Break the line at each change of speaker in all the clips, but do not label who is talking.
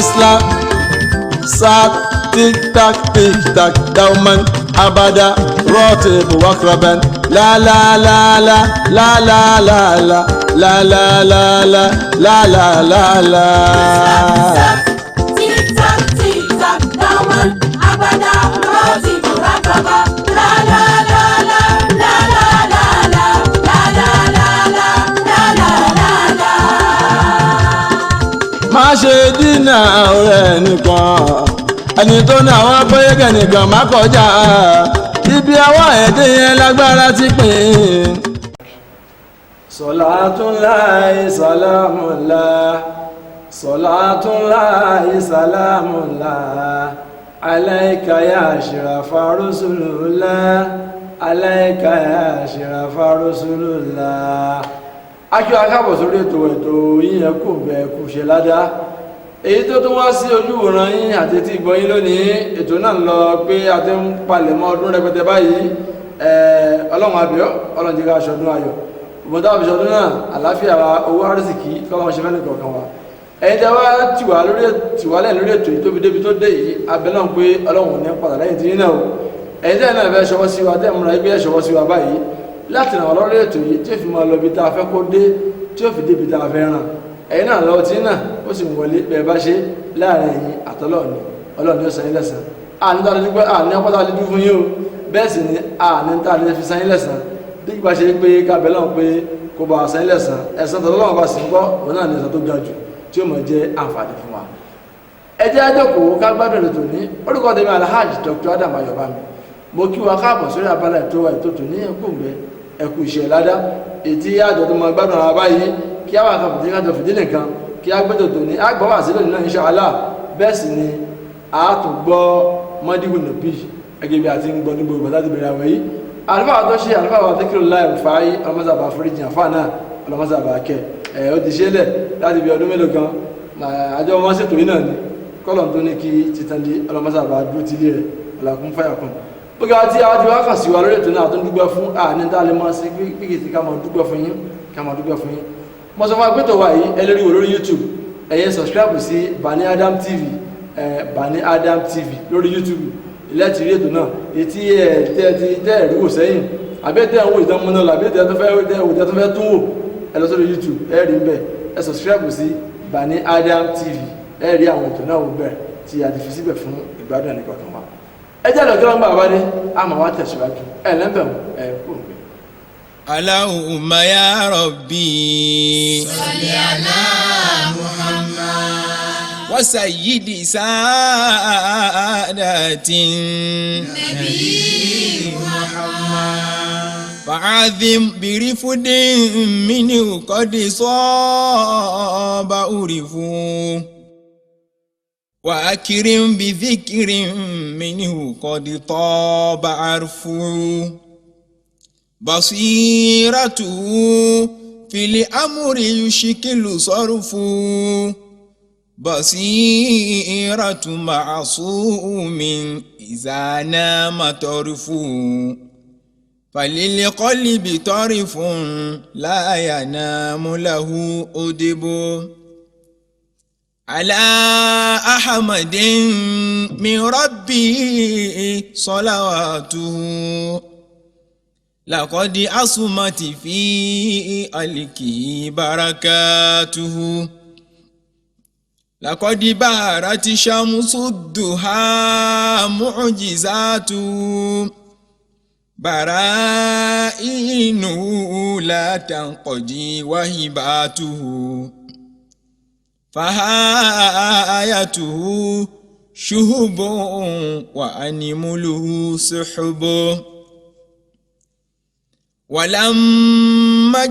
Islam ساعة تيك تاك تيك تاك دوما أبدا راتب وأقربا لا لا لا لا لا لا لا لا لا لا لا لا لا لا لا لا
تيك تاك تيك تاك دوما أبدا راتب وأقربا لا لا لا لا لا لا لا لا لا لا لا لا لا لا لا.
má ṣe dínà ọ̀rẹ́ nìkan ẹni tó ní àwọn abẹ́yẹ́gẹ̀ nìkan má kọjá ibi àwọn ẹ̀dẹ́ yẹn lágbára ti pín. Salatullahi salamullah Salatullahi salamullah alayka ya ashrafa rusulullah alayka ya ashrafa rusulullah. Akí akábọ̀ sórí ètò yíyẹn kò bẹ̀ kù ṣe ládá èyí tó tún wá sí ojúwòrán yín àti tí ìgbọ́ yín lónìí ètò náà lọ pé a ti ń palẹ̀mọ́ ọdún rẹpẹtẹ báyìí ọlọ́run àbíọ́ ọlọ́run jẹ́ ká aṣọdún ayọ̀ òbọ̀dá àbíṣọdún náà àláfíà owó àrísìkí kọ́lọ́run ṣe fẹ́ni kọ̀ọ̀kan wa ẹ̀yin tẹ́ wá tìwálẹ̀ lórí ètò yìí tóbi débi tó dé yìí abẹ́ náà pé ọlọ́run ò ní padà lẹ́yìn tí yín náà o ẹ̀yin tẹ́ náà fẹ́ ṣọwọ́ sí wa tẹ́ múra ẹgbẹ́ ṣọwọ́ sí wa báyìí láti ràn wá lórí ètò yìí tí ó fi máa lọ bí tá a fẹ́ kó dé tí ó fi débi tá a fẹ́ ràn ẹ̀yin náà lọ́wọ́ tí náà ó sì wọlé bẹ́ẹ̀ bá ṣe láàrin ẹ̀yin àtọ́lọ́ọ̀ni ọlọ́ọ̀ni ó san yín lẹ́san àní tá a lè dúpẹ́ àní apáta lè dún fún yín o bẹ́ẹ̀ sì ni àní tá a lè fi san yín lẹ́san bí ìgbà ṣe pé kábẹ́ lọ́wọ́ pé kó bá san yín lẹ́san ẹ̀san tọ́lọ́wọ́ bá sì ń gbọ́ òun náà ní ẹ̀san tó ga jù tí ó mọ̀ jẹ́ àǹfààní fún wa. ẹ jẹ́ àjọkòó ká gbádùn ètò ní orúkọ tèmi Alhaji Dr. Adam Ayobami mo kí wa káàbọ̀ sórí abala ètò tò ní ẹ̀kúngbẹ́ ẹ̀kú iṣẹ́ ládá ètí àjọ tó mọ̀ gbádùn ara báyìí kí á wà kan fìdí kájọ fìdí nìkan kí á gbẹ́tò tó ní àgbọ̀wà sílẹ̀ nínú insha Allah bẹ́ẹ̀ sì ni a tún gbọ́ mọ́díwù nàbí ẹgbẹ́ bí a ti ń gbọ́ nígbò ìgbà láti bẹ̀rẹ̀ àwẹ̀ yìí àlùfáà tó ṣe àlùfáà wa dékìrò láì fàáyí ọlọ́mọ́sàbà foríjì àfáà náà ọlọ́mọ́sàbà kẹ ó ti ṣe lẹ̀ láti bí ọdún mélòó kan àjọ wọn ṣètò yìí náà ni kọ́lọ̀ tó ní kí títàndé ọlọ́mọ́sàbà dúró ti lé rẹ̀ ọ̀làkún fáyàkùn gbogbo àti àwọn tí wọ́n kàn sí wa lórí ètò náà tó ń dúpẹ́ fún àní tá a lè máa ṣe píkìtì ká máa dúpẹ́ fún yín mo sọ fún agbẹ́tọ̀ wa yìí ẹ lè rí wò lórí YouTube ẹ yẹ subscribe sí Bani Adam TV Bani Adam TV lórí YouTube láti rí ètò náà etí tẹ́ ẹ̀rí wò sẹ́yìn àbẹ́tẹ̀ àwọn ìdánmọ́ náà àbẹ́tẹ̀ tó fẹ́ tún wò ẹ lọ sórí YouTube ẹ rí bẹ́ẹ̀ ẹ subscribe sí Bani Adam TV ẹ rí àwọn ètò náà wò bẹ́ẹ̀ tí a ti fi síbẹ̀ fún ìgbádùn ẹnì kọ̀ọ̀kan wa ẹ jẹ́ lọ́jọ́ ń bá wa dé àmọ́ wa tẹ̀síwájú ẹ lẹ́bẹ̀ẹ́ ẹ kúrò bẹ́ẹ̀.
Allahumma ya Rabbi
Salli ala Muhammad
wa sayyidi saadatin
Nabi Muhammad
fa'adhim birifudin minhu qad saba urifu wa akrim bidhikrin minhu qad taba arfu basiratu fil amri yushkilu sarfu basiratu ma'sumin izana matarfu falil qalbi tarifun la yanamu lahu udibu ala ahmadin min rabbi salawatuhu laqad asumati fi aliki barakatuhu laqad barati shamsu duha mu'jizatuhu barainu la tanqadi wahibatuhu fahayatuhu shuhubun wa animuluhu suhubun walamma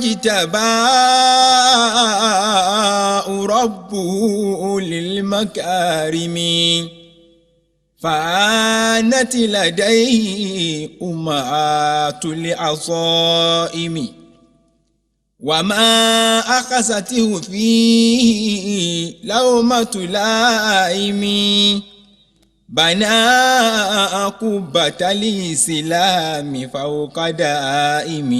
jtaba'u rabbuhu lilmakarimi فآنت لديه أمهات العصائم وما أخذته فيه لومة لائم بنى قبة الإسلام فوق دائم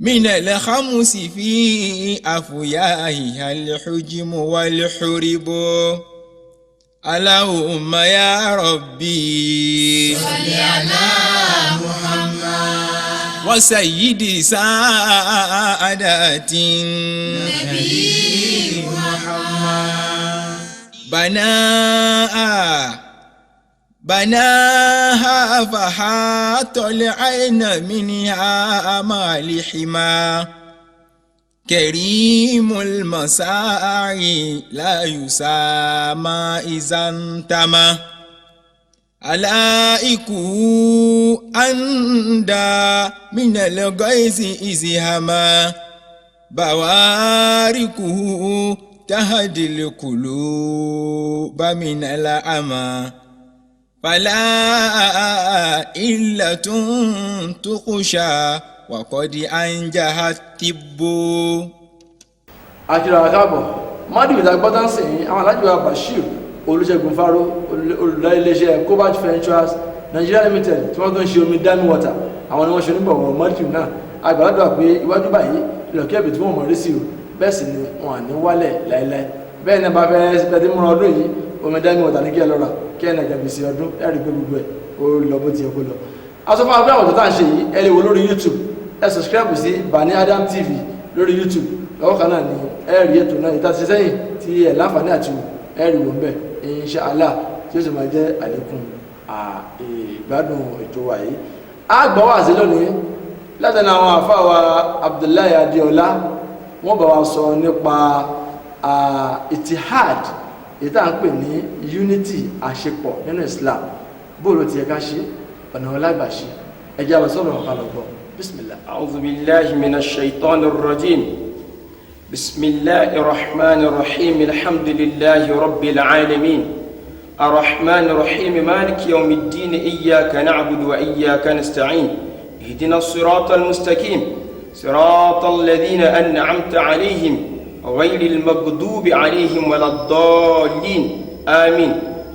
من الخمس في أفواهها الحجم والحرب اللهم يا ربي
صل على محمد
وسيد سادات
نبي محمد
بناها فحاط العين منها مالحما كريم المساعي لا يسامى إذا انتمى علائكه أندى من الغيث إذ هما بواركه تهدي القلوب من الأمى فلا إلة تخشى وقد أنجحت الطب.
àjùlọ àkàbọ̀ mádìí ìdàgbọ́tà sìn àwọn alájùwà Bashir Olúṣẹ́gun Fáró olùdarí iléeṣẹ́ Cobalt Ventures Nigeria Limited tí wọ́n tó ń ṣe omi dami water àwọn ni wọ́n ṣe onígbọ̀wọ́ mádìí náà àgbàlagbà pé iwájú báyìí ìlọ̀kẹ́ ẹ̀bì tí wọ́n mọ̀ rí sí o bẹ́ẹ̀ sì ni wọn à ní wálẹ̀ láéláé bẹ́ẹ̀ ni bá fẹ́ sípẹ́tì múra ọdún yìí omi dami water ní kí ẹ lọ́ra kí ẹ̀ nàgàbì sí ọdún ẹ̀rí pé gbogbo ẹ̀ ó lọ bó ti yẹ kó lọ. aṣọ fún abúlé àwọn tó tà ń ṣe yìí ẹ lè wo lórí YouTube ẹ subscribe sí Bani Adam TV lórí YouTube lọ́wọ́ kan náà ni ẹ rí ètò náà ìta ti sẹ́yìn tí ẹ láǹfààní àti ẹ rí wọn bẹ́ẹ̀ insha Allah tí ó sì máa jẹ́ àlékún ìgbádùn ètò wa yìí. a gbọ́ wá sí lónìí látẹnu àwọn àfáwà Abdullahi Adéọlá wọ́n bá wa sọ nípa itihad èyí tá à ń pè ní unity àṣepọ̀ nínú Islam bóòlù tí ẹ ká ṣe ọ̀nà ọlágbàṣe ẹjẹ́ àwọn sọ̀rọ̀ ọ̀kan lọ́gbọ̀n bismillah.
أعوذ بالله من الشيطان الرجيم بسم الله الرحمن الرحيم الحمد لله رب العالمين الرحمن الرحيم مالك يوم الدين إياك نعبد وإياك نستعين اهدنا الصراط المستقيم صراط الذين أنعمت عليهم غير المغضوب عليهم ولا الضالين آمين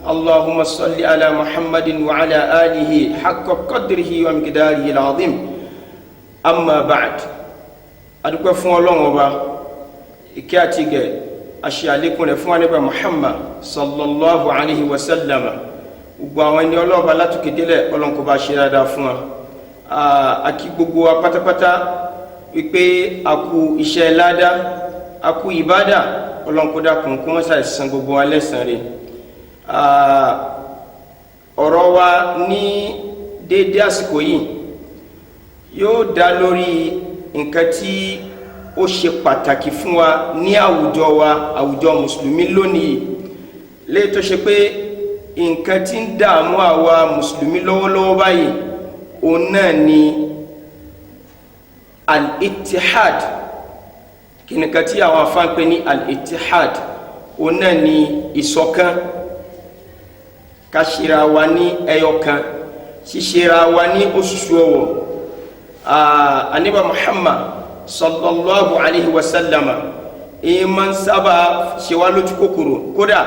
اللهم صل على محمد وعلى آله حق قدره ومقداره العظيم أما بعد أدوك فون الله وبا إكاتيك أشياء لكم فون نبي محمد صلى الله عليه وسلم وبوان الله بلا تكدله الله كباشر هذا فون أكيد بقوا pata pata wípé aku iṣẹ́ ládá aku ìbádà Ọlọ́run kó dákun kó mọ́ sáà san gbogbo wa lẹ́san rẹ̀. Ọ̀rọ̀ wa ní déédé àsìkò yìí yóò dá lórí nǹkan tí ó ṣe pàtàkì fún wa ní àwùjọ wa àwùjọ mùsùlùmí lónìí lè tó ṣe pé nǹkan tí ń dààmú àwa mùsùlùmí lọ́wọ́lọ́wọ́ báyìí òun náà ni al-ittihad kìnìkan tí àwọn afán pè ní al-ittihad òun náà ni ìṣọ̀kan ká ṣera wa ní ẹyọkan ṣíṣera wa ní oṣooṣù ọwọ́ Ànábì Muhammad sallallahu alaihi wasallama ìmọ̀ sábà ṣe wá lójú kòkòrò kódà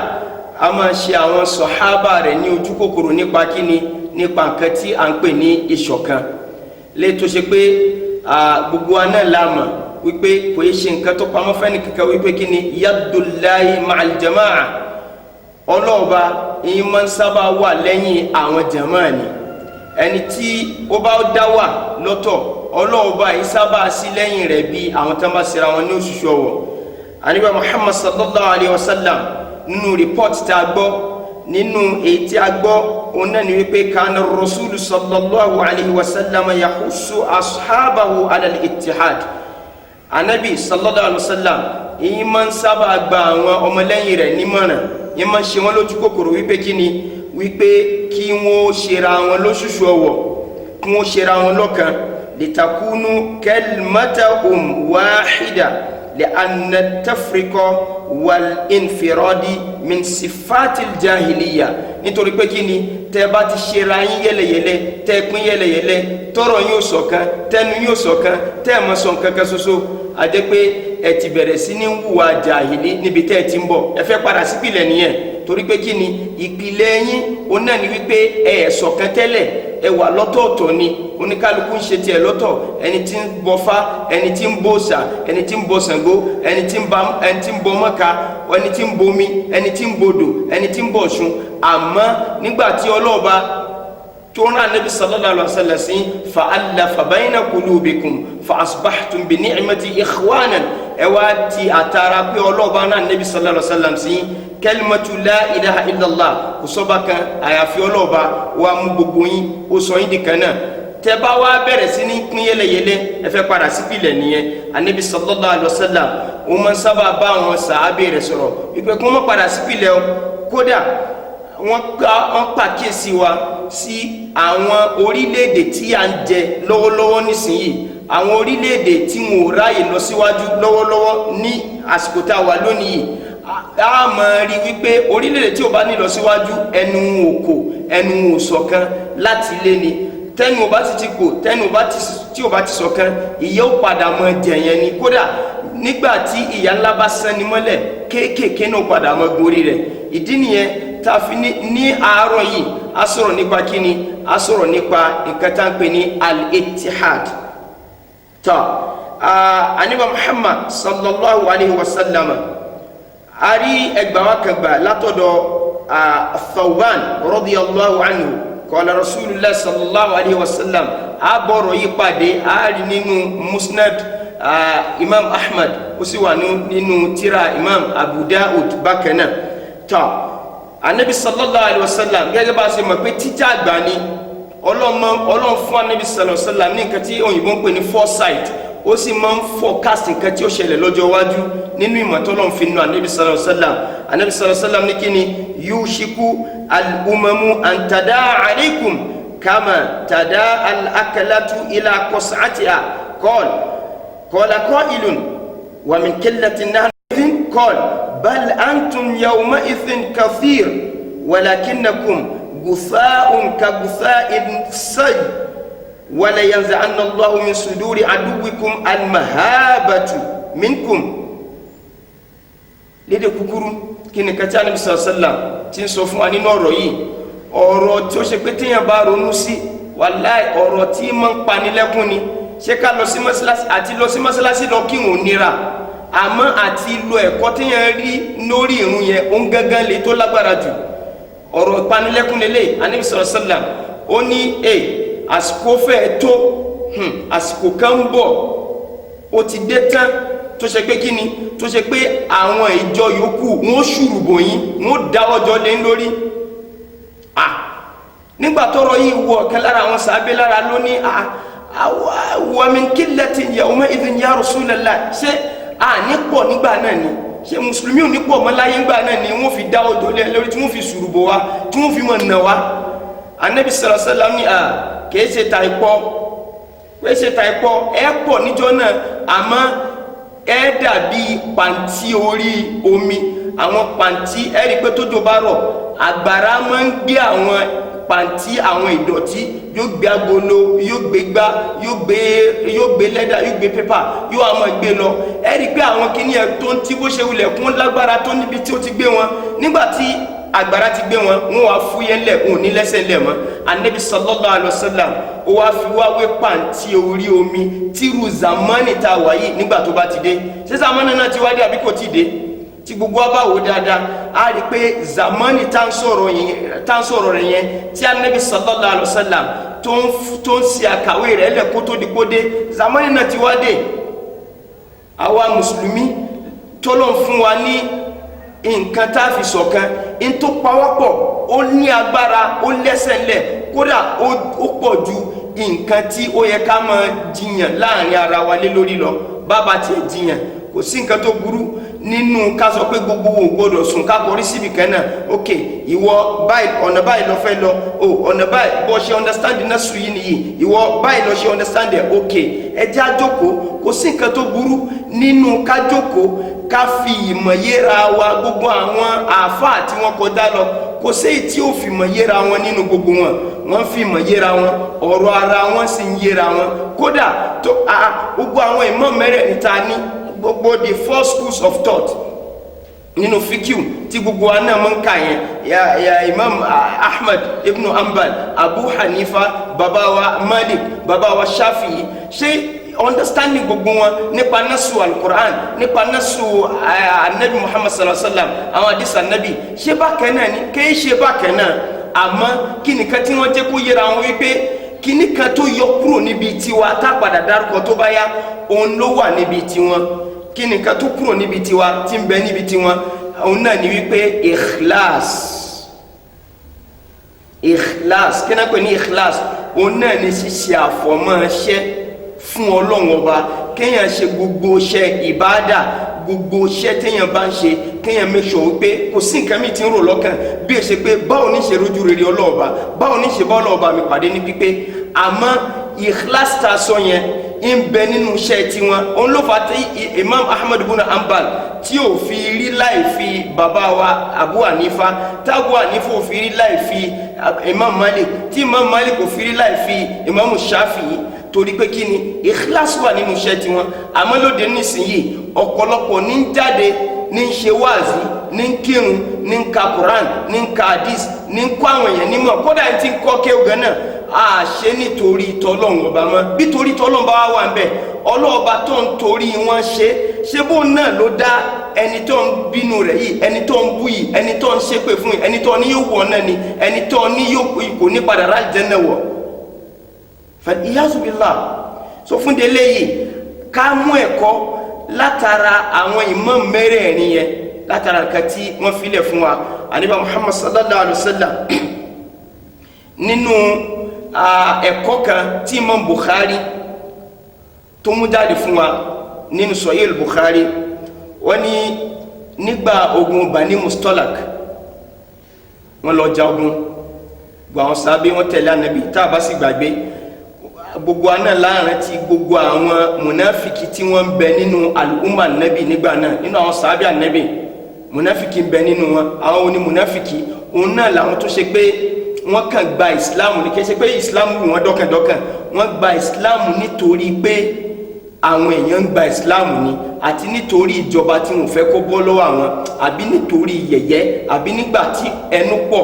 a máa ṣe àwọn sọ̀hábà rẹ̀ ní ojú kòkòrò nípa kíni nípa nǹkan tí a ń pè ní ìṣọ̀kan lè tó ṣe pé gbogbo wa náà láàmà wípé kò yẹ ṣe nǹkan tó pamọ́ fẹ́ni kankan wípé kíni yadullahi ma'al jama'a ọlọ́ọ̀ba ìmọ̀ sábà wà lẹ́yìn àwọn jama'a ni ẹni tí ó bá dá wà lọ́tọ̀ ọlọ́ọ̀ba yìí sábà sí lẹ́yìn rẹ̀ bí àwọn tán bá ṣera wọn ní oṣooṣù ọwọ́. Ànábì Muhammad sallallahu alayhi wa sallam nínú report tá a gbọ́ nínú èyí tí a gbọ́ òun náà ni wípé kana rasulu sallallahu alayhi wa sallam yahusu ashabahu ala al-ittihad. Ànábì sallallahu alayhi wa sallam èyí máa ń sábà gba àwọn ọmọlẹ́yìn rẹ̀ nímọ̀ràn yẹn máa ń ṣe wọn lójú kòkòrò wípé kíni wípé kí wọ́n ṣera wọn lóṣooṣù ọwọ́ kí wọ́n ṣera wọn lọ́kan litakunu kalimatan wahida لأن التفرقة والانفراد من صفات الجاهلية nítorí pé kí ni tẹ́ bá ti ṣera yín yẹ́lẹyẹ̀lẹ tẹ́ pín yẹ́lẹyẹ̀lẹ tọ́rọ̀ yín ò ṣọ̀kan tẹnu yín ò ṣọ̀kan tẹ́ mọ̀ sọ nǹkan kan ṣoṣo àdé pé ẹ ti bẹ̀rẹ̀ sí ní hùwà jàhílì níbi tẹ́ ẹ ti ń bọ̀ ẹ fẹ́ padà sípìlẹ̀ nìyẹn torí pé kí ni ìpìlẹ̀ yín òun náà ni wípé ẹ ṣọ̀kan tẹ́lẹ̀ ẹ wà lọ́tọ̀ọ̀tọ̀ ni oníkálukú ń ṣe tiẹ̀ lọ́tọ̀ ẹni tí ń bọ Ifá ẹni tí ń bọ òòṣà ẹni tí ń bọ Ṣàngó ẹni tí ń bọ Mọ́kà ẹni tí ń bomi ẹni tí ń bodò ẹni tí ń bọ Ọ̀ṣun àmọ́ nígbà tí ọlọ́ọ̀ba tó rán Ànábì sallallahu alaihi wasallam sí fa'alafa bayna qulubikum fa asbahtum bi ni'mati ikhwanan ẹ wá ti àtàrà pé ọlọ́ọ̀ba rán Ànábì sallallahu alaihi wasallam sí kalimatu la ilaha illallah kò sọ́ba kan àyàfi ọlọ́ọ̀ba wa mú gbogbo yín ó sọ yín di kan náà tẹ́ bá wá bẹ̀rẹ̀ sí ní pín yẹ́lẹyẹ̀lẹ ẹ fẹ́ padà sípìlẹ̀ nìyẹn Ànábì sallallahu alaihi wasallam ó máa ń sábà bá àwọn sàábé rẹ̀ sọ̀rọ̀ wípé kí wọ́n padà sípìlẹ̀ o kódà wọ́n pàkíyèsí wa sí àwọn orílẹ̀-èdè tí à ń jẹ lọ́wọ́lọ́wọ́ nísìnyí àwọn orílẹ̀-èdè tí wọn ò ráyè lọ síwájú lọ́wọ́lọ́wọ́ ní àsìkò tá a wà lónìí a máa rí wípé orílẹ̀-èdè tí ò bá ní lọ síwájú ẹnu òkò ẹnu òṣọ̀kan láti lé ni tẹnu ọba ti kò tẹnu ọba tí ọba ti ṣọ̀kan ìyẹ́ ò padà mọ jẹ̀yẹn ni kódà nígbà tí ìyá ńlá bá sẹ́ni mọ́lẹ̀ kéékèèké náà padà mọ gorí rẹ̀ ìdí nìyẹn tá a fi ní àárọ̀ yìí a sọ̀rọ̀ nípa kíni a sọ̀rọ̀ nípa nǹkan tá à ń pè ní al-ittihad tá Ànábì Muhammad sallallahu alayhi wa sallam a rí ẹgbàá wa kan gbà látọ̀dọ̀ Thawban radiyallahu anhu qala rasulullah sallallahu alayhi wa sallam a bọ̀rọ̀ yí pàdé a rí nínú musnad imam ahmad ó sì wà nínú tírà imam abu daud bákan náà tá Ànábì sallallahu alayhi wa sallam gẹ́gẹ́ bá ṣe mọ̀ pé títí àgbà ni Ọlọ́run fún Ànábì sallallahu alayhi wa sallam ní nǹkan tí òyìnbó ń pè ní foresight ó sì máa ń forecast nǹkan tí ó ṣẹlẹ̀ lọ́jọ́ iwájú nínú ìmọ̀ t'Ọlọ́run fi nù Ànábì sallallahu alayhi wa sallam Ànábì sallallahu alayhi wa sallam ní kíni yushiku al-umamu an tadaa alaykum kama tadaa al-akalatu ila qas'atiha qala qailun wa min qillatin nahnu idhin qala bal antum yawma idhin kathir walakinnakum gutha'un ka gutha'in sayy wala yanza'anna Allahu min suduri aduwikum al-mahabatu minkum lédè kúkúrú kí ni kàtí Ànábì sallallahu alaihi wasallam tí ń sọ fún wa nínú ọ̀rọ̀ yìí ọ̀rọ̀ tí ó ṣe pé téèyàn bá ronú sí wàláì ọ̀rọ̀ tí máa ń panilẹ́kún ni ṣé ká lọ sí mọ́sálásí àti lọ sí mọ́sálásí lọ kí wọn ò nira àmọ́ àti lo ẹ̀kọ́ téèyàn rí lórí ìrun yẹn ó ń gángan lè tó lágbára jù ọ̀rọ̀ ìpanilẹ́kún lélẹ̀ Ànábì sallallahu alaihi wasallam ó ní àsìkò fẹ́ tó àsìkò kan ń bọ̀ ó ti dé tán tó ṣe pé kíni tó ṣe pé àwọn ìjọ yòókù wọ́n ṣùrùbò yín wọ́n dáwọ́jọ́ lé lórí nígbà tọ́rọ̀ yìí wọ ọ̀kan lára àwọn sàábé lára lóní wa min qillatin yawma idhin ya Rasulullah ṣé ní pọ̀ nígbà náà ni ṣé mùsùlùmí ò ní pọ̀ mọ́ láyé ńgbà náà ni wọ́n fi dáwọ́jọ́ lé lórí tí wọ́n fi ṣùrùbò wa tí wọ́n fi mọ̀ nà wa Ànábì sallallahu alaihi wasallam ní kìí ṣe ta ìpọ́ ẹ pọ̀ níjọ́ náà àmọ́ ẹ dàbí pàǹtí orí omi àwọn pàǹtí ẹ rí pé tójò bá rọ̀ àgbàrá máa ń gbé àwọn pàǹtí àwọn ìdọ̀tí yóò gbé agolo yóò gbé gbá yóò gbé lẹ́dà yóò gbé pépà yóò àmọ́ gbé lọ ẹ rí pé àwọn kìnìyàn tó ń tí bó ṣe wulẹ̀ kún lágbára tó níbi tí ó ti gbé wọn nígbà tí agbára ti gbé wọn wá fúyẹ́ ńlẹ̀ wọn ò ní lẹ́sẹ̀ ńlẹ̀ mọ́ Ànábì sallallahu alaihi wasallam ó wá fi wá wé pàǹtí orí omi tírú zamani tá a wà yìí nígbà tó bá ti dé ṣé zamani náà ti wá dé àbí kò tí ì dé tí gbogbo wa bá wò dáadáa a rí pé zamani tá ń sọ̀rọ̀ rẹ̀ yẹn tí Ànábì sallallahu alaihi wasallam tó ń ṣe àkàwé rẹ̀ lẹ̀ kó tó di kó dé zamani náà ti wá dé àwa mùsùlùmí tó lọ́n fún wa ní nǹkan tá a fi ṣọ̀kan in tó pawọ́pọ̀ ó ní agbára ó lẹ́sẹ̀ ńlẹ̀ kódà ó pọ̀ ju nǹkan tí ó yẹ ká máa jiyàn láàrin ara wa lé lórí lọ bàbá tiẹ̀ jiyàn kò sí nǹkan tó burú nínú ká sọ pé gbogbo wo gbọdọ̀ sùn ká kọrí síbi kan náà ok ìwọ báyìí ọ̀nà báyìí lọ fẹ́ lọ ọ̀nà báyìí bọ́ ṣe understand náà sùn yìí nìyí ìwọ báyìí lọ ṣe understand ẹ̀ ok ẹ jẹ́ á jókòó kò sí nǹkan tó burú nínú ká jókòó ká fi ìmọ̀ yéra wa gbogbo àwọn àáfàá tí wọ́n kọjá lọ kò sí tí ó fi mọ̀ yéra wọn nínú gbogbo wọn wọ́n fi mọ̀ yéra wọn ọ̀rọ̀ ara wọn sì ń yéra wọn kódà tó gbogbo àwọn imam mẹ́rẹ̀ẹ̀rin ta ní gbogbo the four schools of thought nínú fikiu tí gbogbo wa náà mọ̀ ń kà yẹn ya imam ahmad ibn hanbal abu hanifa baba wa malik baba wa shafi'i ṣé understanding gbogbo wọn nípa nasu al-Qur'an nípa nasu anabi muhammad sallallahu alaihi wasallam àwọn hadith anabi ṣé bákan náà ni kì í ṣe bákan náà àmọ́ kí nìkan tí wọ́n jẹ́ kó yẹra wọn wípé kí nìkan tó yọ kúrò níbi tiwa tá padà dárúkọ tó bá yá òun ló wà níbi tiwọn kí nìkan tó kúrò níbi tiwa tí ń bẹ níbi tiwọn òun náà ni wípé ikhlas kí náà pè ní ikhlas òun náà ni ṣíṣe àfọ̀mọ́ ṣẹ́ fún Ọlọ́run ọba kéèyàn ṣe gbogbo iṣẹ́ ìbáàdà gbogbo iṣẹ́ téèyàn bá ń ṣe kéèyàn make sure wípé kò sí nǹkan mi tí ń rò lọ́kàn bí ẹ ṣe pé báwo ní ṣe rójú rere ọlọ́ọ̀ba báwo ní ṣe bá ọlọ́ọ̀ba mi pàdé ní pípé àmọ́ ikhlas ta sọ yẹn ń bẹ nínú iṣẹ́ tiwọn òun ló fà tí imam ahmad ibn hanbal tí ò fi rí láì fi bàbá wa abu hanifa tábù hanifa ò fi rí láì fi imam malik tí imam malik ò fi rí láì fi imam shafi'i torí pé kí ni ikhlas wà nínú iṣẹ́ tiwọn àmọ́ lóde nísìnyí ọ̀pọ̀lọpọ̀ ní ń jáde ní ń ṣe wáàzí ní ń kírun ní ń ka quran ní ń ka hadith ní ń kọ́ àwọn èèyàn nímọ̀ kódà ní ti ń kọ́ kéwù gan náà a ṣe nítorí tọ́lọ́run ọba mọ́ bí torí tọ́lọ́run bá wà ń bẹ̀ ọlọ́ọba tó ń torí wọn ṣe bó náà ló dá ẹni tó ń bínú rẹ̀ yìí ẹni tó ń bú yìí ẹni tó ń ṣépè fún yìí ẹni tó ní yóò wọ̀ náà ni ẹni tó ní yóò kò ní padà rà jẹ́ náà wọ̀ fàdíyàzùbílà so fún délé yìí ká mú ẹ̀kọ́ látara àwọn imam mẹ́rẹ̀ẹ̀rin yẹn látara nǹkan tí wọ́n filẹ̀ fún wa àníbà muhammad sallallahu alaihi wasallam nínú ẹ̀kọ́ kan tí imam bukhari tó mú jáde fún wa nínú sahih bukhari wọ́n ní nígbà ogun bani mustalak wọ́n lọ ja ogun gbogbo àwọn sábẹ́ wọ́n tẹ̀lé ànábì tá a bá sì gbàgbé gbogbo aná láàrin tí gbogbo àwọn munafiki tí wọ́n ń bẹ nínú al'umma ànábì nígbà náà nínú àwọn sábẹ́ ànábì munafiki ń bẹ nínú wọn àwọn oní munafiki òun náà làwọn tó ṣe pé wọ́n kàn gba ìsìláàmù ní kí ṣe pé ìsìláàmù wù wọ́n dọ́kàndọ́kàn wọ́n gba ìsìláàmù nítorí pé àwọn èèyàn ń gba ìsìláàmù ni àti nítorí ìjọba tí wọ́n fẹ́ kó bọ́ lọ́wọ́ àwọn àbí nítorí yẹ̀yẹ́ àbí nígbà tí ẹnu pọ̀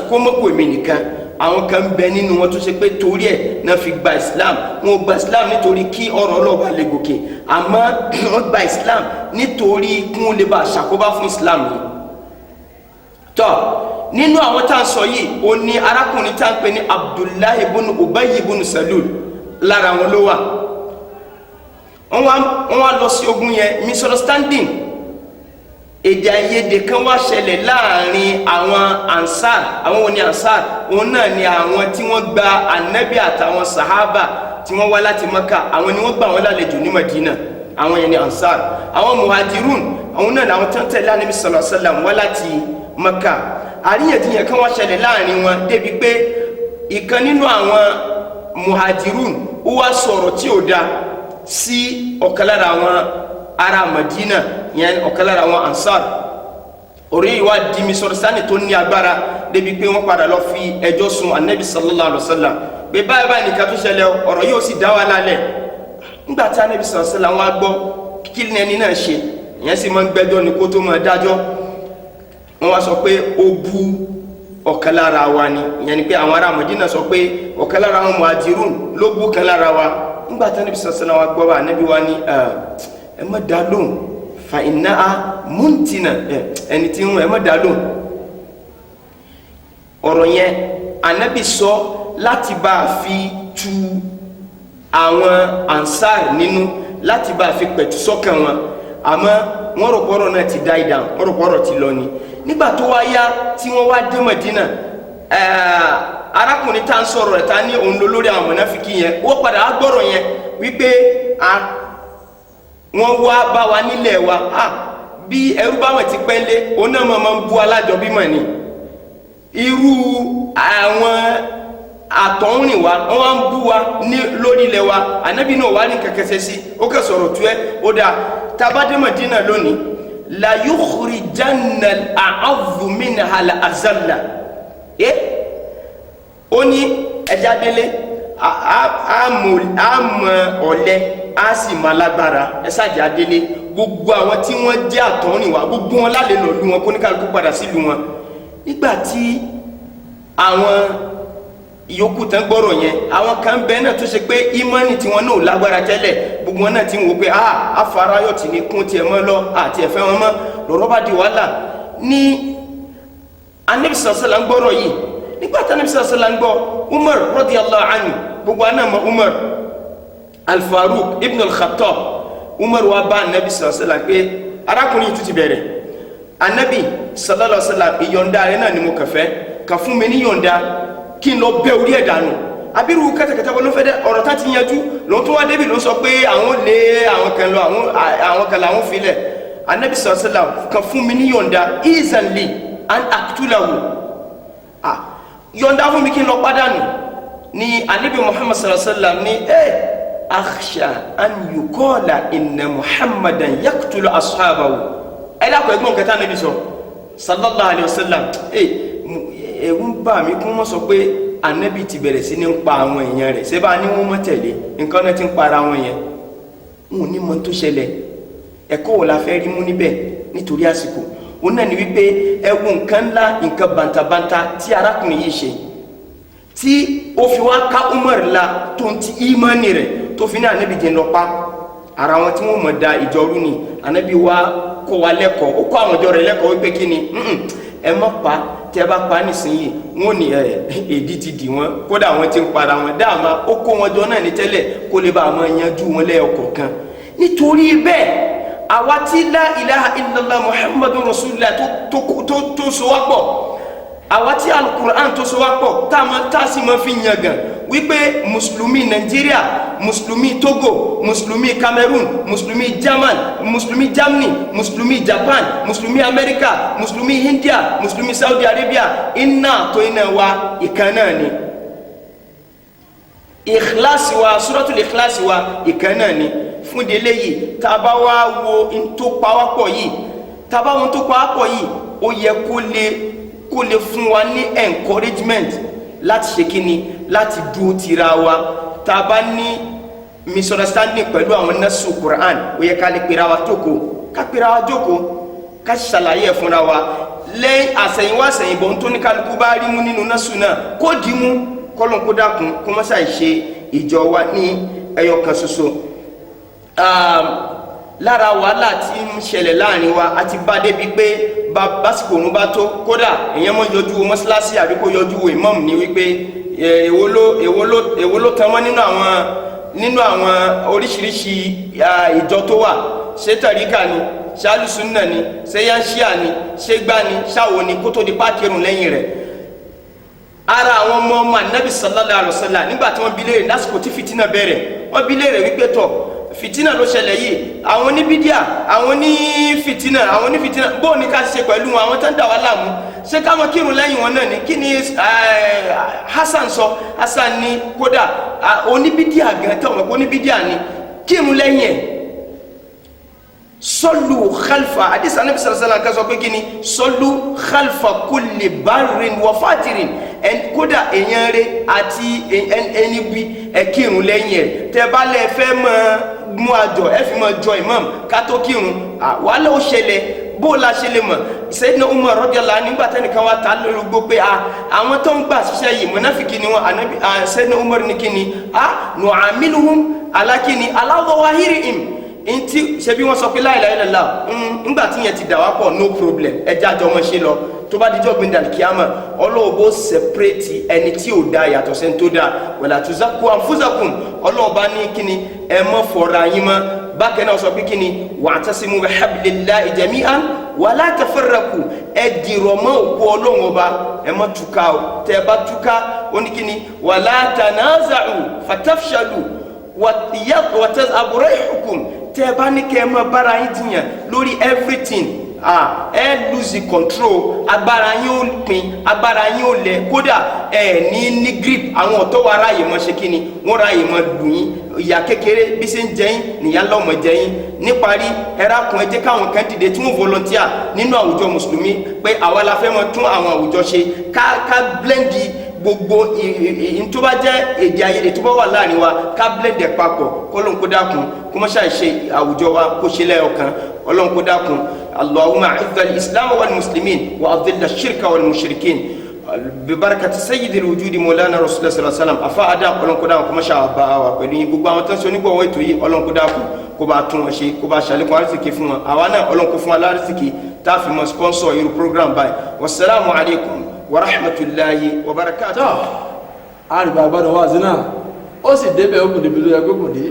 kó mọ́kò èmi nìkan àwọn kan bẹ nínú wọn tó ṣe pé torí ẹ̀ náà fi gba islam wọn gba islam nítorí kí ọ̀rọ̀ ọlọ́ba lè gòkè àmọ́ wọ́n gba islam nítorí kún lè bá ṣàkóbá fún islam ni tọ́ nínú àwọn tá à ń sọ yìí ó ní arákùnrin tá à ń pè ní abdullahi ibn ubay ibn salul lára wọn ló wà wọ́n wá lọ sí ogun yẹn misunderstanding èdè àìyedè kan wá ṣẹlẹ̀ láàrin àwọn ansar àwọn oní ansar òun náà ni àwọn tí wọ́n gba anabi àtàwọn sahaba tí wọ́n wá láti maka àwọn ni wọ́n gbà wọ́n lálejò ní madina àwọn yẹn ni ansar àwọn muhajirun àwọn náà làwọn tó ń tẹ̀lé anabi sallallahu alaihi wasallam wá láti maka àríyànjiyàn kan wá ṣẹlẹ̀ láàrin wọn débi pé ìkan nínú àwọn muhajirun ó wá sọ̀rọ̀ tí ò dáa sí ọ̀kan lára àwọn ará madina yẹn ọ̀kan lára àwọn ansar orí ìwà dimi sọ̀rọ̀ sani tó ní agbára débi pé wọ́n padà lọ fi ẹjọ́ sun anabi sallallahu alaihi wasallam pé báyìí báyìí nìkan tó ṣẹlẹ̀ ọ̀rọ̀ yóò sì dá wa lálẹ́ nígbà tí anabi sallallahu alaihi wasallam wá gbọ́ kí ni ẹni náà ṣe ìyẹn sì máa ń gbẹ́jọ́ ní kó tó máa dájọ́ wọ́n wá sọ pé ó bú ọ̀kan lára wa ni ìyẹn ni pé àwọn ará madina sọ pé ọ̀kan lára àwọn muhajirun ló bú kan lára wa nígbà tí anabi sallallahu alaihi wasallam wá gbọ́ bá anabi wa ní ẹ má dá lóhùn fa iná a múntinà ẹni tí ń ẹ má dá lóhùn ọ̀rọ̀ yẹn anabi sọ láti bá a fi tu àwọn ansar nínú láti bá a fi pẹ̀tù sọ́kàn wọn àmọ́ wọ́n rò pọ̀rọ̀ náà ti dá ìdáhùn wọ́n rò pọ̀rọ̀ ti lọ ni nígbà tó wá yá tí wọ́n wá dé Madina arákùnrin tá ń sọ̀rọ̀ rẹ̀ tá ní òun ló lórí àwọn mọ̀náfíkì yẹn ó padà á gbọ́rọ̀ yẹn wípé wọ́n wá bá wa nílẹ̀ wa bí ẹrú bá wọn ti pẹ́lẹ́ òun náà máa ń bú alájọbí mọ̀ ni irú àwọn àtọ̀húnrìn wa wọ́n wá ń bú wa ní lórí ilẹ̀ wa ànábì náà wà ní kẹkẹsẹ sí ó kẹ sọ̀rọ̀ tú ẹ ó dáa tabadé Madina lónìí la yukhrijanna al-a'azzu minha al-azalla ó ní ẹja délé a mọ ọ̀lẹ a sì máa lágbára ẹ ṣáàjà délé gbogbo àwọn tí wọ́n jẹ́ àtọ̀rìn wa gbogbo wọn lálẹ́ lọ lù wọn kó ní kálukú padà sílùú wọn. nígbà tí àwọn ìyókù tán gbọ́rọ̀ yẹn àwọn kan bẹ́ẹ̀ náà tó ṣe pé ìmánì tí wọn náà lágbára tẹ́lẹ̀ gbogbo wọn náà ti ń wò pé afárayọ̀ tì ní kún tiẹ̀ mọ́ lọ àti ẹ̀fẹ́ wọn mọ́ lọ́rọ́ bá di wàhálà ní Ànábì sallallahu alaihi wasallam gbọ́rọ̀ yìí. nígbà tí Ànábì sallallahu alaihi wasallam gbọ́ Umar radiyallahu anhu gbogbo àná mọ́ Umar al-Faruq ibn al-Khattab Umar wa bá Ànábì sallallahu alaihi wasallam pé arákùnrin yìí tún ti bẹ̀rẹ̀ Ànábì sallallahu alaihi wasallam ìyọ̀ǹda rẹ̀ náà ni mo kàfẹ́ kà fún mi ní yọ̀ǹda kí n lọ bẹ́ orí ẹ̀ dànù abiru kẹtẹkẹtẹ wọn ló fẹ́ dẹ́ ọ̀rọ̀ tá ti yanjú lòun tó wá débi ló sọ pé àwọn lé àwọn kan lọ àwọn kan làwọn filẹ̀ Ànábì sallallahu alaihi wasallam kà fún mi ní yọ̀ǹda izanli an aktulahu yọ̀ǹda fún mi kí n lọ pàdánù ni Ànábì Muhammad sallallahu alaihi wasallam ní akhsha an yuqala inna Muhammadan yaqtulu ashabahu dákọ̀ ẹgbọ́n kẹta Ànábì sọ sallallahu alaihi wasallam ẹ̀rù ń bà mí kí wọ́n sọ pé Ànábì ti bẹ̀rẹ̀ sí ní ń pa àwọn èèyàn rẹ̀ ṣé bá ní wọ́n mọ̀ tẹ̀lé nǹkan náà ti ń para wọn yẹn wọn ò ní mọ̀ tó ṣẹlẹ̀ ẹ̀kọ́ wo la fẹ́ rí mú níbẹ̀ nítorí àsìkò òun náà ni wípé ẹ̀wù nǹkan ńlá nǹkan bàǹtàbàǹtà tí arákùnrin yìí ṣe tí ó fi wá ká Umar la tó ń ti ìmánì rẹ̀ tó fi ní Ànábì jẹ́ lọ pa ara wọn tí wọ́n mọ̀ da ìjọ rú ni Ànábì wa kọ́ wa lẹ́kọ̀ọ́ ó kọ́ àwọn ìjọ rẹ̀ lẹ́kọ̀ọ́ wípé kí ni ẹ má pa tí ẹ bá pa nísìnyí wọn ní èdè ti dì wọn kódà wọn ti ń para wọn dáàmà ó kó wọn jọ náà ní tẹ́lẹ̀ kó lè bá àwọn yanjú wọn lẹ́yọkọ̀ọ̀kan nítorí bẹ́ẹ̀ àwa tí la ilaha illallah muhammadun rasulullah tó so wá pọ̀ àwa tí alukur'an tó so wá pọ̀ tá a sì máa fi yangàn wípé mùsùlùmí Nàìjíríà mùsùlùmí Togo mùsùlùmí Cameroon mùsùlùmí Germany mùsùlùmí Japan mùsùlùmí America mùsùlùmí India mùsùlùmí Saudi Arabia iná tó iná wa ìkan náà ni ikhlasi wa suratul ikhlasi wa ìkan náà ni fún délé yìí tá a bá wá wo tó pawápọ̀ yìí tá a bá wọn tó pawápọ̀ yìí ó yẹ kó lè fún wa ní encouragement láti ṣe kíni láti dúró tira wa tá a bá ní misunderstanding pẹ̀lú àwọn nasu Quran ó yẹ ká lè pera wa jókòó ká ṣàlàyé ẹ̀ fúnra wa lẹ́yìn àsẹ̀yìnwá àsẹ̀yìnbọ̀ tó ní kálukú bá rí mú nínú nasu náà kó dì í mú kọ́lọ́n kó dákun kó má ṣàì ṣe ìjọ wa ní ẹyọ kan ṣoṣo. lára wàhálà tí ń ṣẹlẹ̀ láàrin wa àti bá débi pé básìkò òun bá tó kódà èèyàn mọ́ yọjú wo mọ́ṣáláṣí àbí kó yọjú wo ìmáàmù ní wípé èwo ló tán mọ́ nínú àwọn oríṣiríṣi ìjọ tó wà ṣé tàríkà ni ṣé alùsùnnà ni ṣé yánṣíà ni ṣé gbá ni ṣáwo ni kó tó di pákírùn lẹ́yìn rẹ̀. ara àwọn ọmọ Ànábì sallallahu alaihi wasallam nígbà tí wọ́n bi léèrè lásìkò tí fìtínà bẹ̀rẹ̀ wọ́n bi léèrè wípé tọ̀ fìtínà ló ṣẹlẹ̀ yìí àwọn oníbídíà àwọn onífìtínà bóò ní ká ṣe pẹ̀lú àwọn tó ń dà wá láàmú ṣé ká mọ kírun lẹ́yìn wọn náà ni kí ni Hasan sọ Hasan ní kódà oníbídíà gan tó mọ̀ pé oníbídíà ni kírun lẹ́yìn ẹ̀ sọlù khalfa àdìsí Ànábì sallallahu alaihi wasallam sọ pé kí ni sọlù khalfa kulli barrin wa fatirin kódà èèyàn rẹ̀ àti ẹni bí ẹ kírun lẹ́yìn ẹ̀ tẹ́ bá lẹ́ fẹ́ mọ́ mú àjọ ẹ fi mọ́ jọ imam ká tó kírun wàhálà ó ṣẹlẹ̀ bó la ṣe lè mọ̀ Sayyidina Umar radiyallahu anhu nígbà tẹ́nìkan wá ta lórí gbó pé àwọn tó ń gbà ṣiṣẹ́ yìí mùnáfíkì ni wọn Sayyidina Umar ní kíni nu'amiluhum ala kíni ala dhawahirihim ntí ṣebí wọn sọ pé la ilaha illallah ńgbà tí yẹn ti dà wá pọ̀ no problem ẹjẹ́ àjọ wọn ṣe lọ tó bá dijọ́ gbin dàlkíyàmà ọlọ́ọ̀bọ separate ẹni tí ò da yàtọ̀ sẹ́ni tó da wala tuzakku anfusakum ọlọ́ọ̀bá ní kíni ẹ mọ́ fọ̀ra yín mọ́ bákan náà sọ pé kíni wa'tasimu bihablillahi jami'an wala tafarraqu ẹ dìrọ̀ mọ́ òkú Ọlọ́hun Ọba ẹ mọ́ túká o tẹ́ bá túká ó ní kíni wala tanaza'u fatafshalu wa tadhhabu rihukum tẹ́ bá ní kẹ́ ẹ mọ́ bára yín jiyàn lórí everything ẹ lose control, agbára yín ó pin, agbára yín ó lẹ, kódà ẹ ní grip. Àwọn ọ̀tọ̀ wa ráyè mọ́ ṣe kíni, wọ́n ráyè mọ́ lù yín. Ìyà kékeré bí ṣe ń jẹ yín nìyà lọ́mọ jẹ yín. Níparí ẹ dákun ẹ jẹ́ káwọn kan dìde tí wọ́n volunteer nínú àwùjọ mùsùlùmí pé àwa la fẹ́ mọ́ tún àwọn àwùjọ ṣe, ká blend gbogbo tó bá jẹ́ èdè àìyedè tó bá wà láàrin wa, ká blend ẹ̀ papọ̀. Ọlọ́run kó dákun kó má ṣàì ṣe àwùjọ wa kó ṣe lẹ́yọ̀kan. Ọlọ́run kó dákun. Allahumma a'izz al-islam wal muslimin wa adhill ash-shirka wal mushrikin bibarakati sayyidil wujudi maulana rasulullah sallallahu alaihi wasallam. Afa adam Ọlọ́run kó dákun kó má ṣàì bá wa pẹ̀lú yín. Gbogbo àwọn tó ń ṣe onígbọ̀wọ́ ètò yìí Ọlọ́run kó dákun kó bá tún wọn ṣe, kó bá ṣàlékún arísìkí fún wọn. Àwa náà Ọlọ́run kó fún wa lárísìkí tá a fi mọ sponsor irú program báyìí. Wassalamu alaikum wa rahmatullahi wa barakatuh.
Àrùbá àgbàdo wà sí náà ó sì débẹ̀ ó kùn débi ló yẹ kó kùn dé.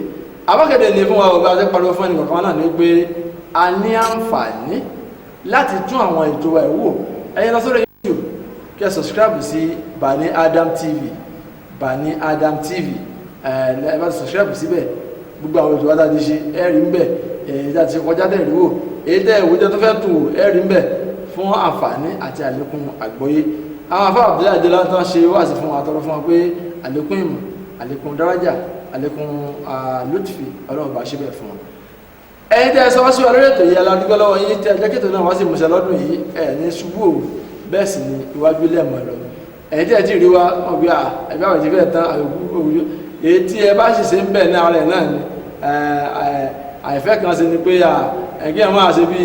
Abákẹ́dẹ́ ni fún wa ọba àti pariwo fún ẹnìkan kan náà ni pé a ní àǹfààní láti tún àwọn ètò wa wò. Ẹ̀yin lọ sórí YouTube kẹ́ subscribe sí Bani Adam TV, Bani Adam TV. Ẹ bá subscribe síbẹ̀, gbogbo àwọn ètò wa tá a ti ṣe ẹ rí ń bẹ̀, èyí tá a ti kọjá tẹ̀ rí wò, èyí tẹ̀ ìwòjẹ́ tó fẹ́ tù ẹ rí ń bẹ̀ fún àǹfààní àti àlékún àgbọ́yé. Àwọn afá Abdullahi Adela tó ń ṣe wáàsí fún wa, tọrọ fún wa pé àlékún ìmọ̀, àlékún daraja, àlékún lutfi Ọlọ́run bá ṣe bẹ́ẹ̀ fún wọn. Ẹ̀yin tẹ́ ẹ sọ wá sí wa lórí ètò yìí aládùúgbò lọ́wọ́ yín tẹ́ ẹ jẹ́ kéètò náà wá sí ìmúṣẹ lọ́dún yìí ẹ̀ ní ṣubú o, bẹ́ẹ̀ sì ni iwájú lẹ́ẹ̀mọ́ lọ. Ẹ̀yin tẹ́ ẹ ti rí wa wọ́n gbé ẹ̀bí àwọn ìjẹ́fẹ́ tán òwúrọ̀ èyí tí ẹ bá sì ṣe ń bẹ̀ ní ara ẹ̀ náà ni àìfẹ́ kan ṣe ni pé ẹ̀gẹ́ ẹ̀ máa ṣe bí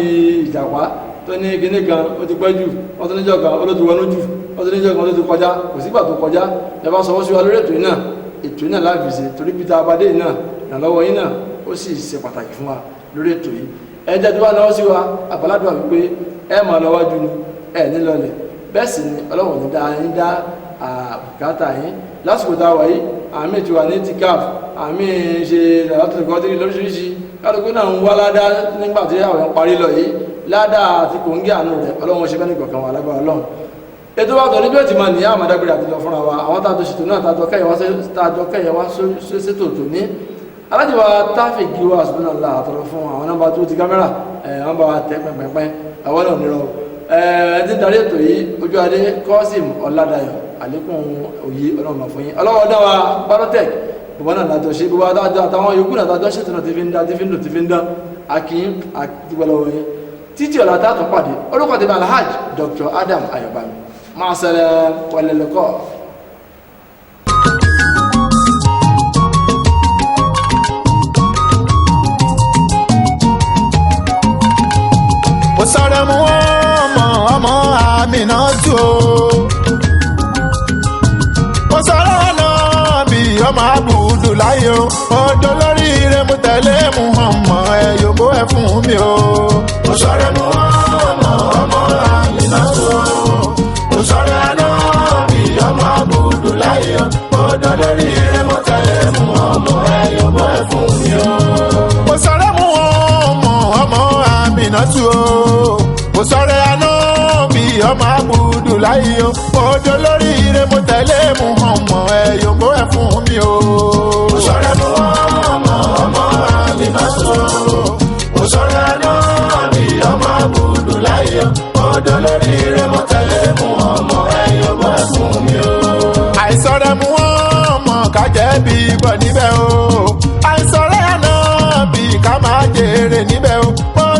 ìjàpá tó ní kíní kan ó ti pẹ́ jù, wọ́n tó níjọ́ kan ó ló ti wọnú jù, wọ́n tó níjọ́ kan ó ló ti kọjá, kò sígbà tó kọjá. Ẹ bá sọ wọ́n sí wa lórí ètò yìí náà láàbì ṣe torí Peter Abadé yìí náà ìrànlọ́wọ́ yìí náà ó sì ṣe pàtàkì fún wa lórí ètò yìí. Ẹ jẹ́ tó bá lọ́wọ́ sí wa àbáládùn àbí pé ẹ máa lọ́wọ́ ju ni ẹ ní lọlẹ̀, bẹ́ẹ̀ sì ni Ọlọ́run ní dá yín dá bùkátà yín lásìkò tá a wà yìí. Àmì ti wà ní tikaf, àmì ṣe làlátìlẹ̀ kọ́tìrì lóríṣiríṣi, kálukú náà ń wá ládàá nígbà tí àwọn parí lọ yìí, ládàá àti kòńgé àánú rẹ̀ Ọlọ́run ṣe fẹ́ nìkan wà lágbára Ọlọ́run. Ètò wa tọ̀ níbi ètò ìmọ̀ nìyá àmàdágbére àti lọ fúnra wa, àwọn tá a tó ṣètò náà tá a jọ kẹ́yẹ̀ wá ṣètò tó ní alájọba táfìkì wa ṣùgbọ́n náà àtọ̀rọ̀ fún àwọn nọ́mbà tó ti kámẹ́rà wọ́n bá wa tẹ́ pẹ́pẹ́pẹ́ àwọn náà nírọ̀ ti darí ètò yìí ojú adé Kọ́sìm Ọ̀làdàyọ̀ àlékún òye Ọlọ́run fún yín ọlọ́wọ́ dá wa Barotech gbogbo náà látọ̀ ṣe gbogbo àtàwọn yòókù náà tàjọ́ ṣètò náà ti fi ń dá akín àtìgbọ́lọ́wọ́ yín títí ọ̀la tá a tún pàdé orúkọ tèmi Alhaji Dr. Adam Ayobami máa ṣẹlẹ̀ wẹlẹ́lẹ́kọ́.
Mo sọ̀rọ̀ mu ọmọ Aminatu o. Mo sọ̀rọ̀ náà bí ọmọ Abudulayi o. Odò lórí ire mo tẹ̀lé Muhammad ẹ yòbó ẹ fún mi o. Mo sọ̀rọ̀ mu ọmọ Aminatu o. Mo sọ̀rọ̀ náà bí ọmọ Abudulayi o. Odò lórí ire mo tẹ̀lé Muhammad ẹ yòbó ẹ fún mi o. Mo sọ̀rọ̀ mu ọmọ Aminatu o. Mo sọ̀rọ̀ àná bí ọmọ Abudulayi o. Odò lórí ire mo tẹ̀lé Muhammad ẹ yòbó ẹ fún mi o. Mo sọ̀rọ̀ mu ọmọ Aminatu o. Mo sọ̀rọ̀ àná bí ọmọ Abudulayi o. Odò lórí ire mo tẹ̀lé Muhammad ẹ yòbó ẹ fún mi o. Àìsọ̀rọ̀ mu ọmọ kájẹ́ bí bọ̀ níbẹ̀ o. Àìsọ̀rọ̀ àná bí ká máa jèrè níbẹ̀ o.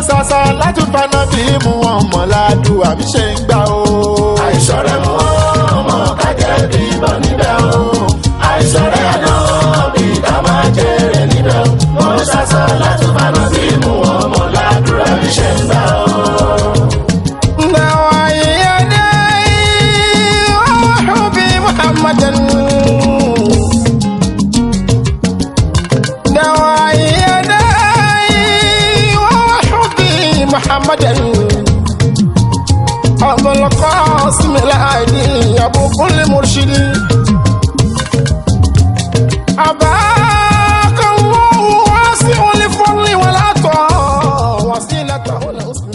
Sàṣà láti faná bí mu ọmọ ládùn àmì ṣe ń gbà o. Àìsọ̀rẹ́ mu ọmọ kájẹ́ bí bọ̀ níbẹ̀ o. Àìsọ̀rẹ́ àná bí ká máa jèrè níbẹ̀ o. Sàṣà láti faná bí mu ọmọ ládùn àmì ṣe ń gbà o. محمدا أبو القاسم العادي أبو كل مرشد أباك الله واسع الفضل والعطاء وسيلته الحسن